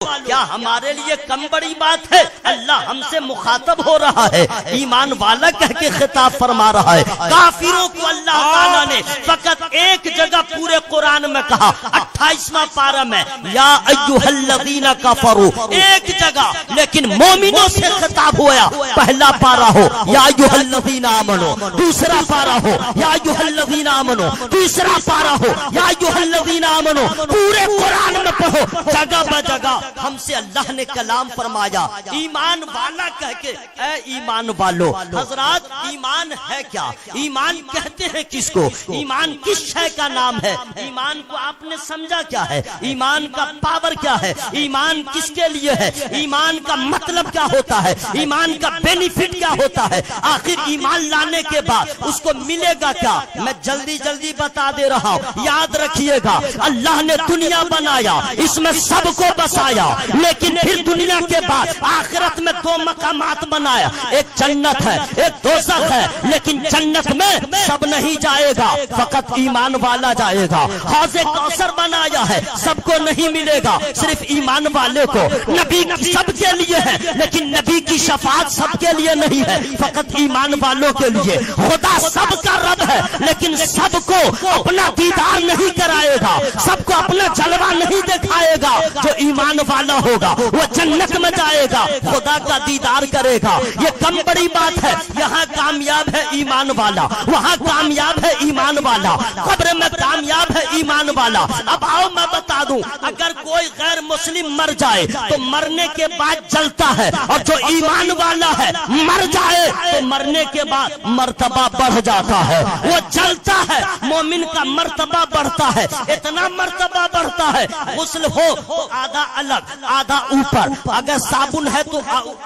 کیا ہمارے لیے کم بڑی بات ہے؟ اللہ ہم سے مخاطب ہو رہا ہے، ایمان والا کہہ کے خطاب فرما رہا ہے۔ کافروں کو اللہ تعالیٰ نے فقط ایک جگہ پورے قرآن میں کہا، 28واں پارہ میں، یا ایھا الذین کفروا، ایک جگہ، لیکن مومنوں سے خطاب ہوا، پہلا پارہ ہو یا ایھا الذین آمنوا، دوسرا پارہ ہو یا ایھا الذین آمنوا، تیسرا پارہ ہو یا ایھا الذین آمنوا، پورے قرآن میں پڑھو، جگہ بہ جگہ ہم سے اللہ نے کلام فرمایا، ایمان والا کہہ کے، اے ایمان والو۔ حضرات ایمان ہے کیا؟ ایمان کہتے ہیں کس کو؟ ایمان کس شے کا نام ہے؟ ایمان کو آپ نے سمجھا کیا ہے؟ ایمان کا پاور کیا ہے؟ ایمان کس کے لیے ہے؟ ایمان کا مطلب کیا ہوتا ہے؟ ایمان کا بینیفٹ کیا ہوتا ہے؟ آخر ایمان لانے کے بعد اس کو ملے گا کیا؟ میں جلدی جلدی بتا دے رہا ہوں، یاد رکھیے گا، اللہ نے دنیا بنایا، اس میں سب کو بسایا، لیکن پھر دنیا کے بعد آخرت میں دو مقامات بنایا، ایک جنت ہے ایک دوزخ ہے، لیکن جنت میں سب نہیں جائے گا، فقط ایمان والا جائے گا۔ حوض کوثر بنایا ہے، سب کو نہیں ملے گا، صرف ایمان والے کو۔ نبی سب کے لیے ہے، لیکن نبی کی شفاعت سب کے لیے نہیں ہے، فقط ایمان والوں کے لیے۔ خدا سب کا رب ہے، لیکن سب کو اپنا دیدار نہیں کرائے گا، سب کو اپنا جلوہ نہیں دکھائے گا۔ جو ایمان والا ہوگا وہ جنت میں جائے گا، خدا کا دیدار کرے گا۔ یہ کم بڑی بات ہے، یہاں کامیاب ہے ایمان والا، وہاں کامیاب ہے ایمان والا، قبر میں کامیاب ہے ایمان والا۔ اب آؤ میں بتا دوں، اگر کوئی غیر مسلم مر جائے تو مرنے کے بعد جلتا ہے، اور جو ایمان والا ہے مر جائے تو مرنے کے بعد مرتبہ بڑھ جاتا ہے، وہ جلتا ہے، مومن کا مرتبہ بڑھتا ہے، اتنا مرتبہ بڑھتا ہے، غسل ہو تو آدھا الگ آدھا اوپر، اگر صابن ہے تو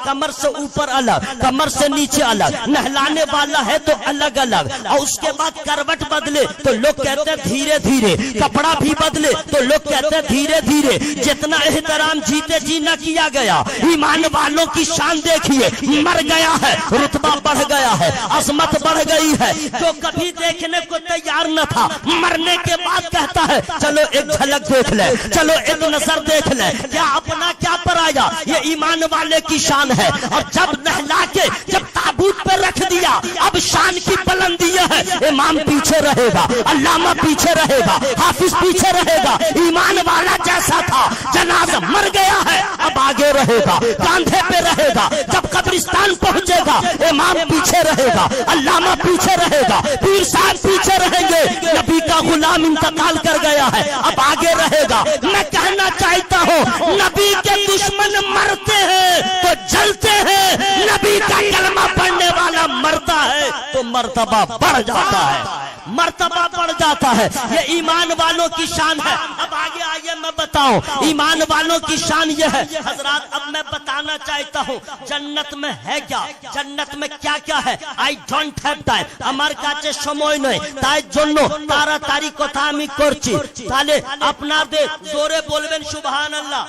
کمر سے اوپر الگ، کمر سے نیچے الگ، نہلانے والا ہے تو الگ الگ، اور اس کے بعد کروٹ بدلے تو لوگ کہتے ہیں دھیرے دھیرے، کپڑا بھی بدلے تو لوگ کہتے ہیں دھیرے دھیرے۔ جتنا احترام جیتے جی نہ کیا گیا، ایمان والوں کی شان دیکھیے، مر گیا ہے رتبہ بڑھ گیا ہے، عظمت بڑھ گئی ہے۔ جو کبھی دیکھنے کو تیار نہ تھا، مرنے کے بعد کہتا ہے چلو ایک جھلک دیکھ لے، چلو ایک نظر دیکھ لے، کیا اپنا کیا پرایا۔ یہ ایمان والے کی شان ہے۔ اور جب نہلا کے جب تابوت پہ رکھ دیا، اب شان کی بلندی ہے، امام پیچھے رہے گا، علامہ پیچھے رہے گا، حافظ پیچھے رہے گا۔ ایمان والا جیسا تھا، جنازہ مر گیا ہے، اب آگے رہے گا، کاندھے پہ رہے گا۔ جب قبرستان پہنچے گا، امام پیچھے رہے گا، علامہ پیچھے رہے گا، پیر صاحب پیچھے رہیں گے۔ نبی کا غلام انتقال کر گیا ہے، اب آگے رہے گا۔ میں کہنا چاہتا ہوں، نبی کے دشمن مرتے ہیں تو جلتے ہیں، نبی کا کلمہ پڑھنے والا مرتا ہے تو مرتبہ بڑھ جاتا ہے، مرتبہ بڑھ جاتا ہے۔ یہ ایمان والوں کی شان ہے۔ اب آگے آئیے میں بتاؤں ایمان والوں کی شان یہ ہے۔ حضرات اب میں بتانا چاہتا ہوں جنت میں ہے کیا، جنت میں کیا کیا ہے۔ آئی ڈونٹ ہیو ٹائم، আমার কাছে সময় নয়, তাই জন্য তাড়াতাড়ি কথা আমি করছি। তাহলে আপনাদের জোরে বলবেন সুবহানাল্লাহ,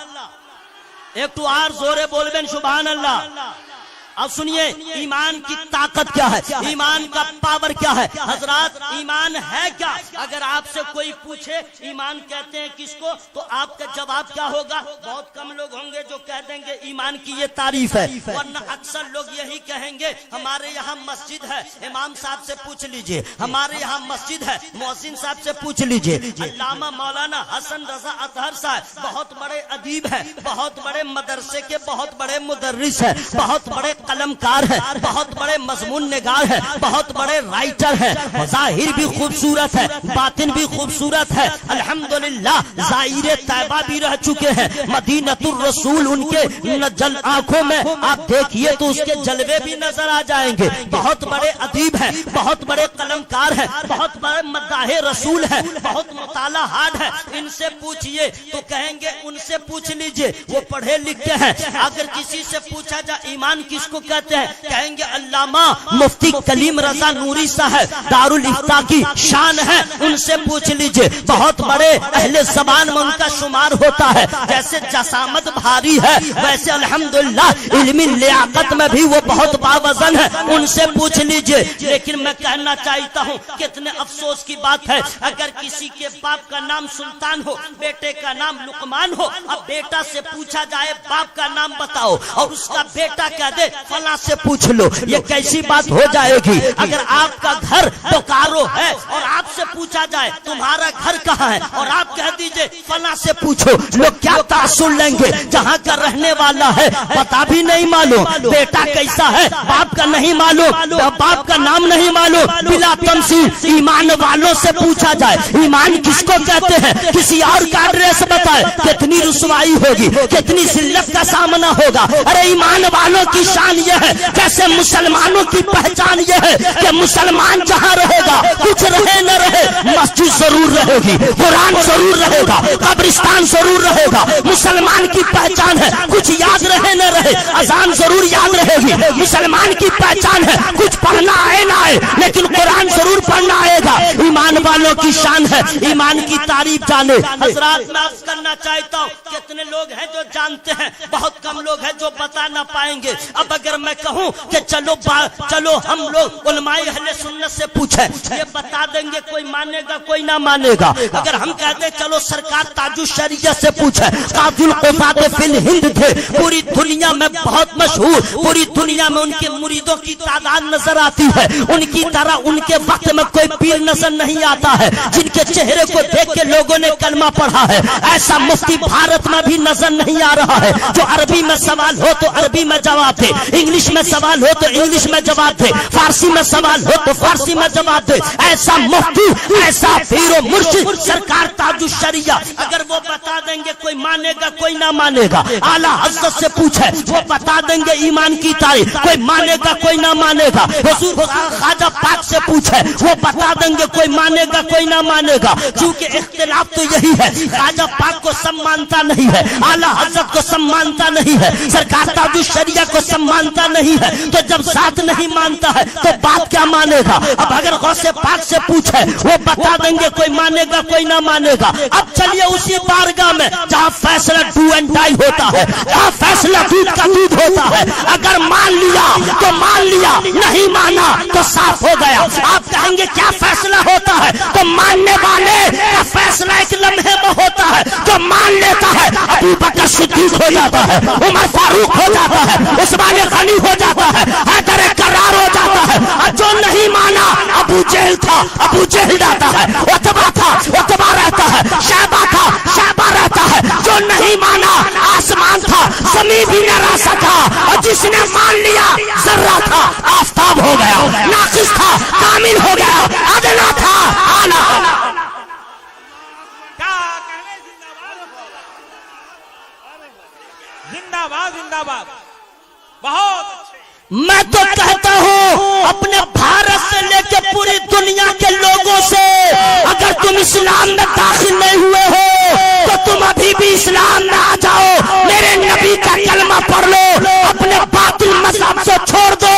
একটু আর জোরে বলবেন সুবহানাল্লাহ। اب سنیے ایمان کی طاقت کیا ہے، ایمان کا پاور کیا ہے۔ حضرات ایمان ہے کیا؟ اگر آپ سے کوئی پوچھے ایمان کہتے ہیں کس کو، تو آپ کا جواب کیا ہوگا؟ بہت کم لوگ ہوں گے جو کہہ دیں گے ایمان کی یہ تعریف ہے، ورنہ اکثر لوگ یہی کہیں گے ہمارے یہاں مسجد ہے، امام صاحب سے پوچھ لیجئے، ہمارے یہاں مسجد ہے، مؤذن صاحب سے پوچھ لیجئے۔ علامہ مولانا حسن رضا اطہر صاحب بہت بڑے ادیب ہیں، بہت بڑے مدرسے کے بہت بڑے مدرس ہیں، بہت بڑے قلمکار ہے، بہت بڑے مضمون نگار ہے، بہت بڑے رائٹر ہے، ظاہر بھی خوبصورت ہے، باطن بھی خوبصورت ہے، الحمدللہ زائر طیبہ بھی رہ چکے ہیں، مدینۃ الرسول ان کے جل آنکھوں میں آپ دیکھیے تو اس کے جلوے بھی نظر آ جائیں گے۔ بہت بڑے ادیب ہیں، بہت بڑے قلمکار ہیں، بہت بڑے مداح رسول ہیں، بہت مطالعہ حاد ہے، ان سے پوچھئے تو کہیں گے ان سے پوچھ لیجئے، وہ پڑھے لکھے ہیں۔ اگر کسی سے پوچھا جائے ایمان کس کو کہتے ہیں؟ کہیں گے علامہ مفتی کلیم رضا نوری صاحب دارالفتاء کی شان ہے، ان سے پوچھ لیجئے، بہت بڑے اہل زبان میں ان کا شمار ہوتا ہے، جیسے جسامت بھاری ہے ویسے الحمدللہ علمی لیاقت میں بھی وہ بہت باوزن ہے، ان سے پوچھ لیجئے۔ لیکن میں کہنا چاہتا ہوں کتنے افسوس کی بات ہے، اگر کسی کے باپ کا نام سلطان ہو، بیٹے کا نام لقمان ہو، اب بیٹا سے پوچھا جائے باپ کا نام بتاؤ اور اس کا بیٹا کہہ دے فلاں سے پوچھ لو، یہ کیسی بات ہو جائے گی؟ اگر آپ کا گھر بوکارو ہے اور آپ سے پوچھا جائے تمہارا گھر کہاں ہے اور آپ کہہ دیجئے فلاں سے پوچھو، لوگ کیا تاثر لیں گے؟ جہاں کا رہنے والا ہے پتا بھی نہیں معلوم، بیٹا کیسا ہے باپ کا نہیں معلوم، باپ کا نام نہیں معلوم، بلا تمثیل ایمان والوں سے پوچھا جائے ایمان کس کو کہتے ہیں، کسی اور کا ایڈریس بتائے، کتنی رسوائی ہوگی، کتنی ذلت کا سامنا ہوگا۔ ارے ایمان والوں کی شان یہ ہے، جیسے مسلمانوں کی پہچان یہ ہے کہ مسلمان جہاں رہے گا کچھ رہے نہ رہے مسجد ضرور رہے گی، قرآن ضرور رہے گا، قبرستان ضرور رہے گا۔ مسلمان کی پہچان ہے کچھ یاد رہے نہ رہے اذان ضرور یاد رہے گی۔ مسلمان کی پہچان ہے کچھ پڑھنا آئے نہ آئے لیکن قرآن ضرور پڑھنا آئے گا۔ ایمان والوں کی شان ہے ایمان کی تعریف جانے۔ حضرات میں عرض کرنا چاہتا ہوں کتنے لوگ ہیں جو جانتے ہیں، بہت کم لوگ ہیں جو بتا نہ پائیں گے۔ اب اگر میں کہوں کہ چلو ہم لوگ علماء اہل سنت سے پوچھیں، یہ بتا دیں گے کوئی مانے گا کوئی نہ مانے گا۔ اگر ہم کہتے چلو سرکار تاج الشریعت سے پوچھیں، قاضی القضات فی الہند تھے، پوری دنیا میں بہت مشہور، پوری دنیا میں ان کے مریدوں کی تعداد نظر آتی ہے، ان کی طرح ان کے وقت میں کوئی پیر نظر نہیں آتا ہے جن کے چہرے کو دیکھ کے لوگوں نے کلمہ پڑھا ہے۔ ایسا مفتی بھارت میں بھی نظر نہیں آ رہا ہے جو عربی میں سوال ہو تو عربی میں جواب دے، انگلش میں سوال ہو تو انگلش میں جواب دے، فارسی میں سوال ہو تو فارسی میں جواب دے۔ ایسا مفتی، ایسا پیر و مرشد سرکار تاج الشریعت، اگر وہ بتا دیں گے کوئی مانے گا کوئی نہ مانے گا۔ اعلیٰ حضرت سے پوچھے وہ بتا دیں گے ایمان کی تعریف، کوئی مانے گا کوئی نہ مانے گا۔ حضور خواجہ پاک سے پوچھے وہ بتا دیں گے کوئی مانے گا کوئی نہ مانے گا۔ کیونکہ اختلاف تو یہی ہے، خواجہ پاک کو سب مانتا نہیں ہے، اعلیٰ حضرت کو سب مانتا نہیں ہے، سرکار تاج الشریعت کو سب مانتا نہیں ہے، تو جب ذات نہیں مانتا ہے تو بات کیا مانے گا؟ اب اگر غوث پاک سے پوچھے وہ بتا دیں گے کوئی مانے گا کوئی نہ مانے گا۔ اب چلیے اسی بارگاہ میں جہاں فیصلہ ڈو اینڈ ڈائی ہوتا ہے، جہاں فیصلہ دودھ کا دودھ ہوتا ہے، اگر مان لیا تو مان لیا، نہیں مانا تو صاف ہو گیا۔ آپ کہیں گے کیا فیصلہ ہوتا ہے؟ تو ماننے والے کا فیصلہ ایک لمحے میں ہوتا ہے، جو مان لیتا ہے ابو بکر صدیق ہو جاتا ہے، عمر فاروق ہو جاتا ہے، عثمان غنی ہو جاتا ہے، حیدر کرار ہو جاتا ہے۔ اور جو نہیں مانا ابو جہل تھا ابو جہل جاتا ہے، عتبہ تھا عتبہ رہتا ہے، شیبہ تھا شیبہ رہتا ہے۔ جو نہیں مانا آسمان تھا زمین بھی نہ رہ سکا، اور جس نے مان لیا ذرہ تھا آفتاب ہو گیا، ناقص تھا کامل ہو گیا، ادنا تھا اعلیٰ۔ زندہ باد زندہ باد، بہت میں تو کہتا ہوں اپنے بھارت سے لے کے پوری دنیا کے لوگوں سے، اگر تم اسلام میں داخل نہیں ہوئے ہو تو تم ابھی بھی اسلام میں آ جاؤ، میرے نبی کا کلمہ پڑھ لو، اپنے باطل مذہب سے چھوڑ دو،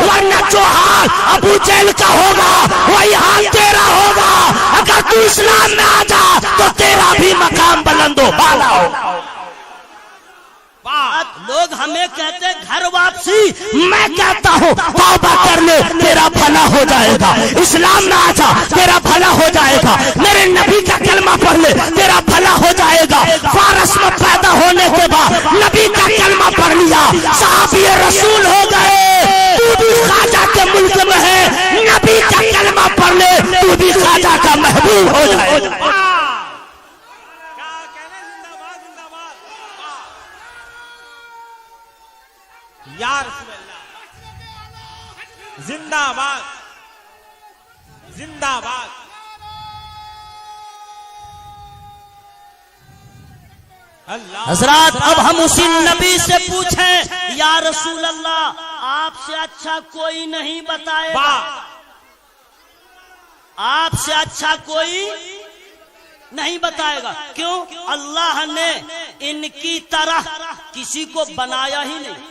ورنہ جو حال ابو جہل کا ہوگا وہی حال تیرا ہوگا۔ اگر تو اسلام میں آ جا تو تیرا بھی مقام بلند و بالا ہوگا۔ لوگ ہمیں کہتے گھر واپسی، میں کہتا ہوں توبہ کر لے تیرا بھلا ہو جائے گا، اسلام میں آ جا تیرا بھلا ہو جائے گا، میرے نبی کا کلمہ پڑھ لے تیرا بھلا ہو جائے گا۔ فارس میں پیدا ہونے کے بعد نبی کا کلمہ پڑھ لیا، صحابی رسول ہو گئے، تو بھی خواجہ کے ملک میں ہے، نبی کا کلمہ پڑھ لے تو بھی خواجہ کا محبوب ہو جائے گا۔ یا رسول اللہ، زندہ باد زندہ باد۔ حضرات اب ہم اسی نبی سے پوچھیں یا رسول اللہ آپ سے اچھا کوئی نہیں بتائے گا، آپ سے اچھا کوئی نہیں بتائے گا۔ کیوں؟ اللہ نے ان کی طرح کسی کو بنایا ہی نہیں۔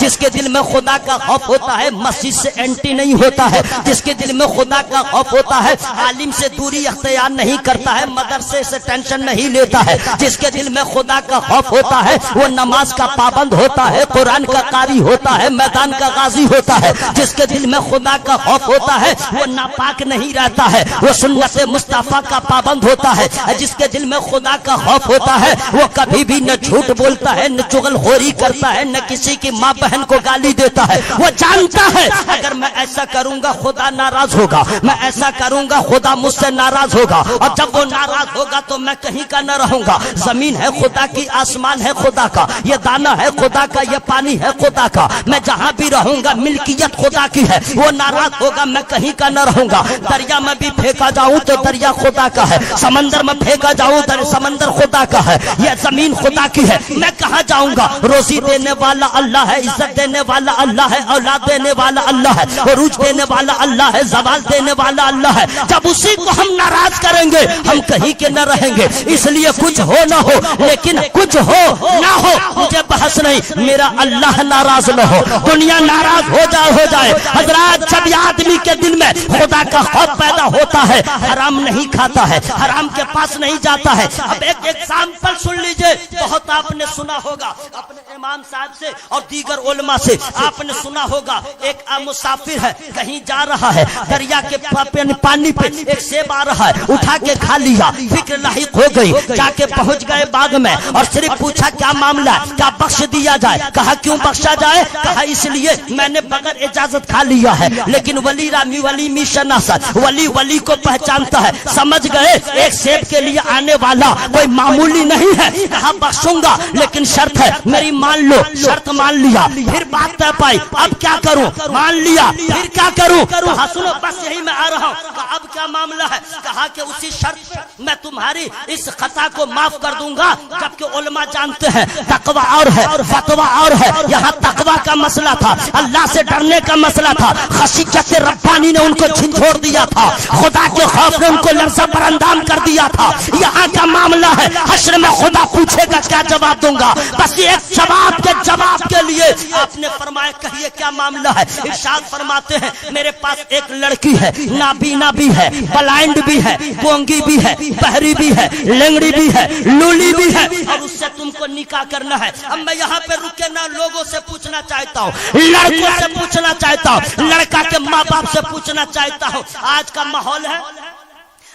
جس کے دل میں خدا کا خوف ہوتا ہے مسجد سے اینٹی نہیں ہوتا ہے، جس کے دل میں خدا کا خوف ہوتا ہے عالم سے دوری اختیار نہیں کرتا ہے، مدرسے سے ٹینشن نہیں لیتا ہے، جس کے دل میں خدا کا خوف ہوتا ہے وہ نماز کا پابند ہوتا ہے، قرآن کا قاری ہوتا ہے، میدان کا غازی ہوتا ہے، جس کے دل میں خدا کا خوف ہوتا ہے وہ ناپاک نہیں رہتا ہے، وہ سنت مصطفیٰ کا پابند ہوتا ہے، جس کے دل میں خدا کا خوف ہوتا ہے وہ کبھی بھی نہ جھوٹ بولتا ہے، نہ چغل خوری کرتا ہے، نہ کسی کی ماں بہن کو گالی دیتا ہے، وہ جانتا ہے اگر میں ایسا کروں گا خدا ناراض ہوگا، میں ایسا کروں گا خدا مجھ سے ناراض ہوگا، اور جب وہ ناراض ہوگا تو میں کہیں کا نہ رہوں گا، زمین ہے خدا کی، آسمان ہے خدا کا، یہ دانا ہے خدا کا، یہ پانی ہے خدا کا، میں جہاں بھی رہوں گا ملکیت خدا کی ہے، وہ ناراض ہوگا میں کہیں کا نہ رہوں گا، دریا میں بھی پھینکا جاؤں تو دریا خدا کا ہے، سمندر میں پھینکا جاؤں تو سمندر خدا کا ہے، یہ زمین خدا کی ہے، میں کہاں جاؤں گا؟ روزی دینے والا اللہ ہے، عزت دینے والا اللہ ہے، اولاد دینے والا اللہ ہے، عروج دینے والا اللہ ہے، زوال دینے والا اللہ ہے، جب اسی کو ہم ناراض کریں گے ہم کہیں کے نہ رہیں گے، اس لیے کچھ ہو نہ ہو لیکن کچھ ہو نہ ہو مجھے بحث نہیں، میرا اللہ ناراض نہ ہو، دنیا ناراض ہو جائے، حضرات جب یہ آدمی کے دل میں خدا کا خوف پیدا ہوتا ہے حرام نہیں کھاتا ہے، حرام کے پاس نہیں جاتا ہے۔ اب ایک ایگزامپل سن لیجئے، بہت آپ نے سنا ہوگا اپنے امام صاحب سے اور دیگر علماء سے، آپ نے سنا ہوگا ایک مسافر ہے کہیں جا رہا ہے، دریا کے پانی پہ ایک سیب آ رہا ہے، اٹھا کے کھا لیا، فکر لاحق ہو گئی، جا کے پہنچ گئے باغ میں اور صرف پوچھا کیا معاملہ ہے، کیا بخش دیا جائے؟ کہا کیوں بخشا جائے؟ کہا اس لیے میں نے بغیر اجازت کھا لیا ہے، لیکن ولی رامی ولی می شناسا، ولی کو پہچانتا ہے، سمجھ گئے ایک سیب کے لیے آنے والا کوئی معمولی نہیں ہے، کہا بخشوں گا لیکن شرط ہے میری مان لو، شرط مان لیا، پھر بات طے پائی، اب کیا کروں؟ مان لیا، پھر کیا کروں؟ کہا سنو بس یہی میں آ رہا ہوں، کہا اب کیا معاملہ ہے؟ کہا کہ اسی شرط میں تمہاری اس خطا کو معاف کر دوں گا، جبکہ علماء جانتے ہیں تقوی اور ہے فتویٰ اور ہے، یہاں تقوی کا مسئلہ تھا، اللہ سے ڈرنے کا مسئلہ تھا، خشیت ربانی نے ان کو جھنجھوڑ دیا تھا، خدا کے خوف نے ان کو لرزہ پر اندام کر دیا تھا، یہاں کا معاملہ ہے حشر میں خدا پوچھے گا کیا جواب دوں گا، بس یہ ایک جواب کے لیے آپ نے فرمایا کہیے کیا معاملہ ہے؟ ارشاد فرماتے ہیں میرے پاس ایک لڑکی ہے، نابینا بھی ہے، بلائنڈ بھی ہے، گونگی بھی ہے، بہری بھی ہے، لنگڑی بھی ہے، لولی بھی ہے، اور اس سے تم کو نکاح کرنا ہے۔ اب میں یہاں پہ رکے نہ لوگوں سے پوچھنا چاہتا ہوں، لڑکوں سے پوچھنا چاہتا ہوں، لڑکا کے ماں باپ سے پوچھنا چاہتا ہوں، آج کا ماحول ہے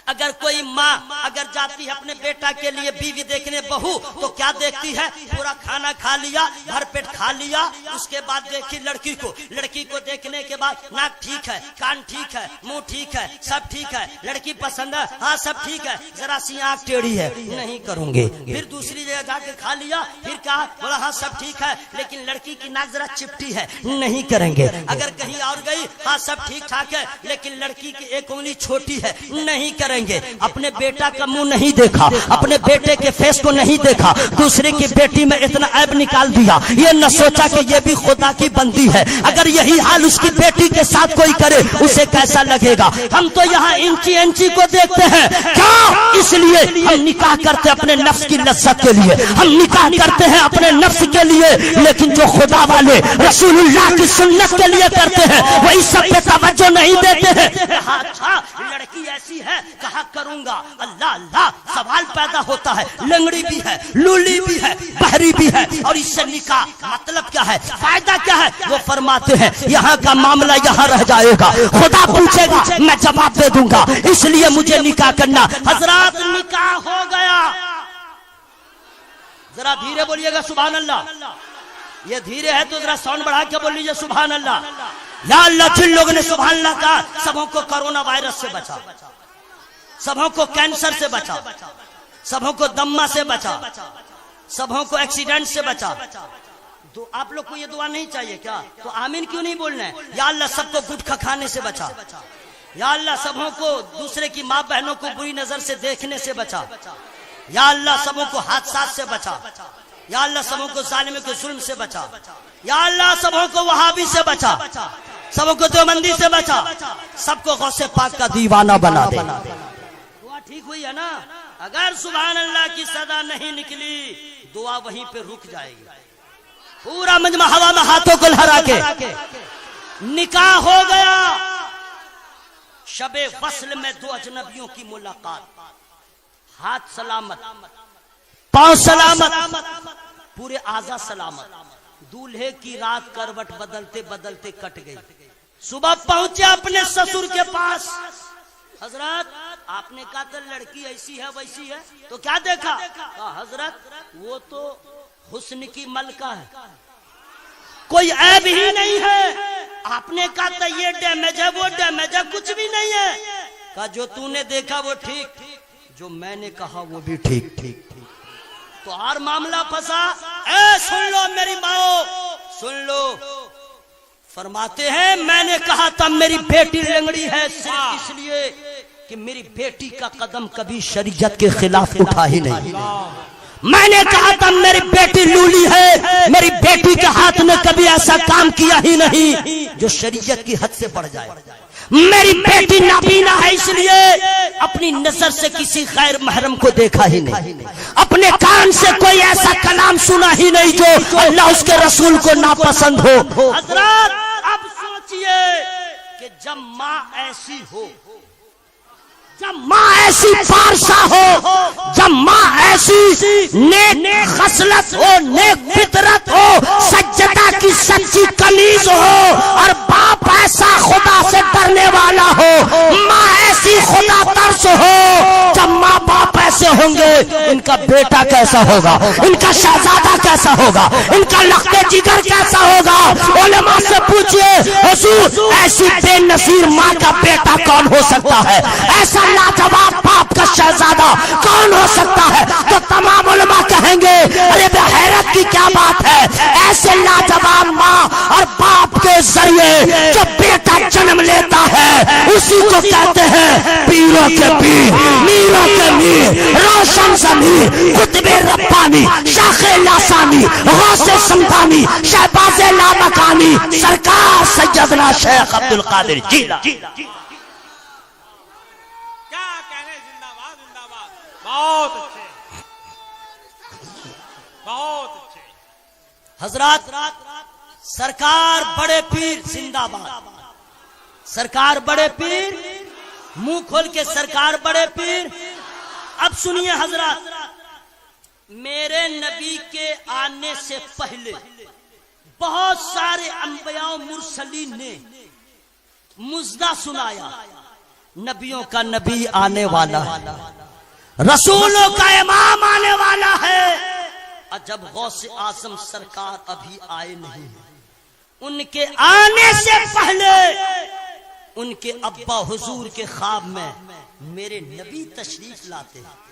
اگر کوئی ماں اگر جاتی ہے اپنے بیٹا کے لیے بیوی دیکھنے بہو تو کیا دیکھتی ہے؟ پورا کھانا کھا لیا، بھر پیٹ کھا لیا، اس کے بعد دیکھی لڑکی کو دیکھنے کے بعد ناک ٹھیک ہے، کان ٹھیک ہے، منہ ٹھیک ہے، سب ٹھیک ہے، لڑکی پسند ہے، ہاں سب ٹھیک ہے، ذرا سی آنکھ ٹیڑھی ہے، نہیں کروں گے۔ پھر دوسری جگہ جا کے کھا لیا، پھر کہا بولا ہاں سب ٹھیک ہے لیکن لڑکی کی ناک ذرا چپٹی ہے، نہیں کریں گے۔ اگر کہیں اور گئی، ہاں سب ٹھیک ٹھاک ہے لیکن لڑکی کی ایک انگلی چھوٹی ہے، نہیں کریں گے۔ اپنے بیٹا کا منہ نہیں دیکھا، اپنے بیٹے کے فیس کو نہیں دیکھا، دوسرے کی بیٹی میں اتنا عیب نکال دیا، یہ نہ سوچا کہ یہ بھی خدا کی بندی ہے، اگر یہی حال اس کی بیٹی کے ساتھ کوئی کرے اسے کیسا لگے گا؟ ہم تو یہاں انچی کو دیکھتے ہیں، کیا اس لیے ہم نکاح کرتے اپنے نفس کی لذت کے لیے، ہم نکاح کرتے ہیں اپنے نفس کے لیے، لیکن جو خدا والے رسول اللہ کی سنت کے لیے کرتے ہیں وہی سب پہ توجہ نہیں دیتے ہیں۔ اچھا لڑکی ایسی ہے، کہا کروں گا، اللہ اللہ سوال پیدا ہوتا ہے، لنگڑی بھی ہے، لولی بھی ہے، بہری بھی ہے، اور اس سے نکاح مطلب کیا ہے، فائدہ کیا ہے؟ وہ فرماتے ہیں یہاں کا معاملہ یہاں رہ جائے گا، خدا پوچھے گا میں جواب دے دوں گا، اس لیے مجھے نکاح کرنا۔ حضرات نکاح ہو گیا، ذرا دھیرے بولیے گا سبحان اللہ، یہ دھیرے ہے تو ذرا ساؤنڈ بڑھا کے بول لیجیے سبحان اللہ۔ یا اللہ جن لوگوں نے سبحان اللہ کہا سبوں کو کرونا وائرس سے بچا، سبوں کو کینسر سے بچا، سبوں کو دمہ سے بچا، سبوں کو ایکسیڈنٹ سے بچا۔ تو آپ لوگ کو یہ دعا نہیں چاہیے کیا؟ تو آمین کیوں نہیں بولنا ہے؟ یا اللہ سب کو گٹکھا کھانے سے بچا، یا اللہ سبوں کو دوسرے کی ماں بہنوں کو بری نظر سے دیکھنے سے بچا، یا اللہ سبوں کو حادثات سے بچا، یا اللہ سبوں کو ظالم کے ظلم سے بچا، یا اللہ سبوں کو وہابی سے بچا، سبوں کو دیوبندی سے بچا، سب کو غوث پاک کا دیوانہ بنا دے۔ دعا ٹھیک ہوئی ہے نا؟ اگر سبحان اللہ کی صدا نہیں نکلی دعا وہیں پہ رک جائے گی۔ پورا مجمع ہوا میں ہاتھوں کو لہرا کے نکاح ہو گیا. شب وصل میں دو اجنبیوں کی ملاقات. ہاتھ سلامت، پاؤں سلامت، پورے اعضاء سلامت. دولہے کی رات کروٹ بدلتے بدلتے کٹ گئی. صبح پہنچے اپنے سسر کے پاس. حضرت آپ نے کہا تھا لڑکی ایسی ہے ویسی ہے، تو کیا دیکھا؟ کہا حضرت وہ تو حسن کی ملکہ ہے، کوئی عیب ہی نہیں ہے. آپ نے کہا تھا یہ ڈیمیج ہے وہ ڈیمیج ہے، کچھ بھی نہیں ہے. کہا جو تو نے دیکھا وہ ٹھیک، جو میں نے کہا وہ بھی ٹھیک. تو ہر معاملہ پھنسا. اے سن لو میری ماں، سن لو. فرماتے ہیں میں نے کہا تھا میری بیٹی لنگڑی ہے صرف اس لیے کہ میری بیٹی کا قدم کبھی شریعت کے خلاف اٹھا ہی نہیں. میں نے کہا تھا میری بیٹی لولی ہے، میری بیٹی کے ہاتھ نے کبھی ایسا کام کیا ہی نہیں جو شریعت کی حد سے بڑھ جائے. میری بیٹی نابینا ہے اس لیے اپنی نظر سے کسی غیر محرم کو دیکھا ہی نہیں، اپنے کان سے کوئی ایسا کلام سنا ہی نہیں جو اللہ اس کے رسول کو ناپسند ہو. حضرات اب سوچئے کہ جب ماں ایسی ہو، جب ماں ایسی پارسا ہو، جب ماں ایسی نیک خصلت ہو، نیک فطرت ہو، سجدہ کی سچی کنیز ہو، اور باپ ایسا خدا سے ڈرنے والا ہو، ماں ایسی خدا ترس ہو. جب ماں باپ ایسے ہوں گے ان کا بیٹا کیسا ہوگا، ان کا شہزادہ کیسا ہوگا، ان کا لخت جگر کیسا ہوگا. علماء سے پوچھئے حضور ایسی بے نظیر ماں کا بیٹا کون ہو سکتا ہے، ایسا لاجواب باپ کا شہزادہ کون ہو سکتا ہے؟ تو تمام علماء کہیں گے ارے بے حیرت کی کیا بات ہے، ایسے لاجواب ماں اور باپ کے ذریعے جو بیٹا جنم لیتا ہے اسی کو کہتے ہیں پیروں کے پیر، میروں کے میر، روشن ضمیر، قطب ربانی، شاخ لاسانی، غوث سمدانی، شہباز لامکانی، سرکار سیدنا شیخ عبد القادر جیلانی. بہت اچھے، بہت اچھے. حضرات سرکار بڑے پیر زندہ باد. سرکار بڑے پیر، منہ کھول کے سرکار بڑے پیر. اب سنیے حضرات، میرے نبی کے آنے سے پہلے بہت سارے انبیاء و مرسلین نے مژدہ سنایا نبیوں کا نبی آنے والا ہے، رسولوں کا امام آنے والا ہے. اور جب غوث اعظم سرکار ابھی آئے نہیں، ان کے آنے سے پہلے ان کے ابا حضور کے خواب میں میرے نبی تشریف لاتے ہیں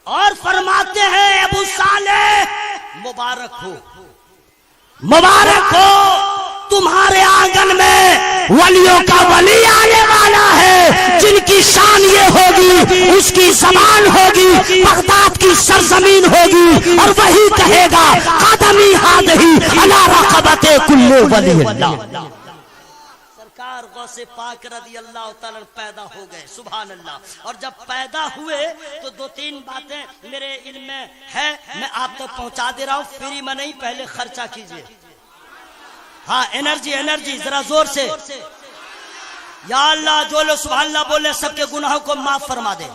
اور فرماتے ہیں ابو صالح مبارک ہو، مبارک ہو، تمہارے آنگن میں ولیوں کا ولی آنے والا ہے جن کی شان یہ ہوگی، اس کی زبان ہوگی، بغداد کی سرزمین ہوگی، اور وہی کہے گا قدمی ہادہی علی رقبت کل ولی اللہ. سرکار غوث پاک رضی اللہ تعالی پیدا ہو گئے. سبحان اللہ. اور جب پیدا ہوئے تو دو تین باتیں میرے علم میں ہے، میں آپ تک پہنچا دے رہا ہوں، فری میں نہیں، پہلے خرچہ کیجئے. ہاں انرجی ذرا زور سے. یا اللہ جو لوگ سبحان اللہ بولے سب کے گناہوں کو معاف فرما دے.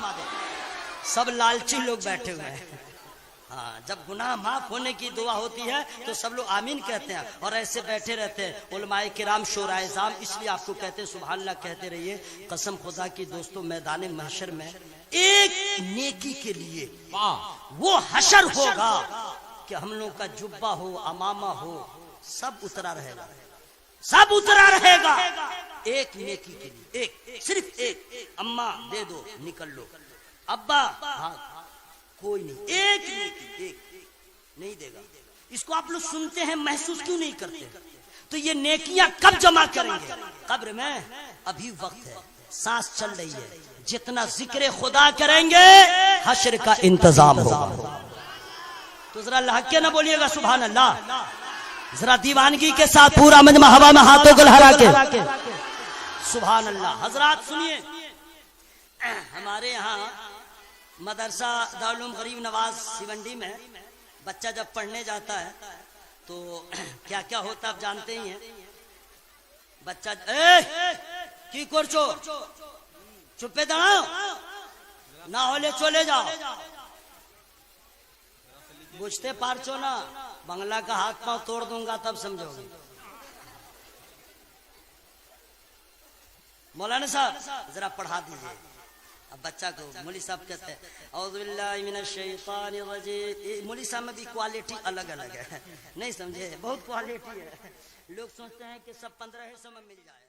سب لالچی لوگ بیٹھے ہوئے ہیں. ہاں جب گناہ معاف ہونے کی دعا ہوتی ہے تو سب لوگ آمین کہتے ہیں اور ایسے بیٹھے رہتے ہیں. علماء کرام شورائے عظام اس لیے آپ کو کہتے ہیں سبحان اللہ کہتے رہیے. قسم خدا کی دوستوں میدان محشر میں ایک نیکی کے لیے وہ حشر ہوگا کہ ہم لوگ کا جبہ ہو، امامہ ہو، سب اترا رہے گا، سب اترا رہے گا. ایک نیکی کے لیے، ایک صرف ایک. اماں دے دو نکل لو، ابا کوئی نہیں، ایک نیکی ایک نہیں دے گا. اس کو آپ لوگ سنتے ہیں محسوس کیوں نہیں کرتے؟ تو یہ نیکیاں کب جمع کریں گے؟ قبر میں. ابھی وقت ہے، سانس چل رہی ہے، جتنا ذکر خدا کریں گے حشر کا انتظام ہوگا. تو ذرا لہک کے نہ بولیے گا سبحان اللہ. ذرا دیوانگی کے ساتھ پورا مجمع ہوا میں ہاتھوں کو لہرا کے سبحان اللہ. حضرات سنیے، ہمارے یہاں مدرسہ دارالعلوم غریب نواز سیونڈی میں بچہ جب پڑھنے جاتا ہے تو کیا کیا ہوتا آپ جانتے ہی ہیں. بچہ کی کرچو چپے دڑاؤ نہ ہولے چلے جاؤ بوجھتے پارچو نا بنگلہ کا ہاتھ پاؤں توڑ دوں گا تب سمجھو گے. مولانا صاحب ذرا پڑھا دیجئے. اب بچہ کو مولوی صاحب کہتے ہیں اعوذ باللہ من الشیطان الرجیم. مولوی صاحب میں بھی کوالٹی الگ الگ ہے, نہیں سمجھے, بہت کوالٹی ہے. لوگ سوچتے ہیں کہ سب 15 حصوں میں مل جائے.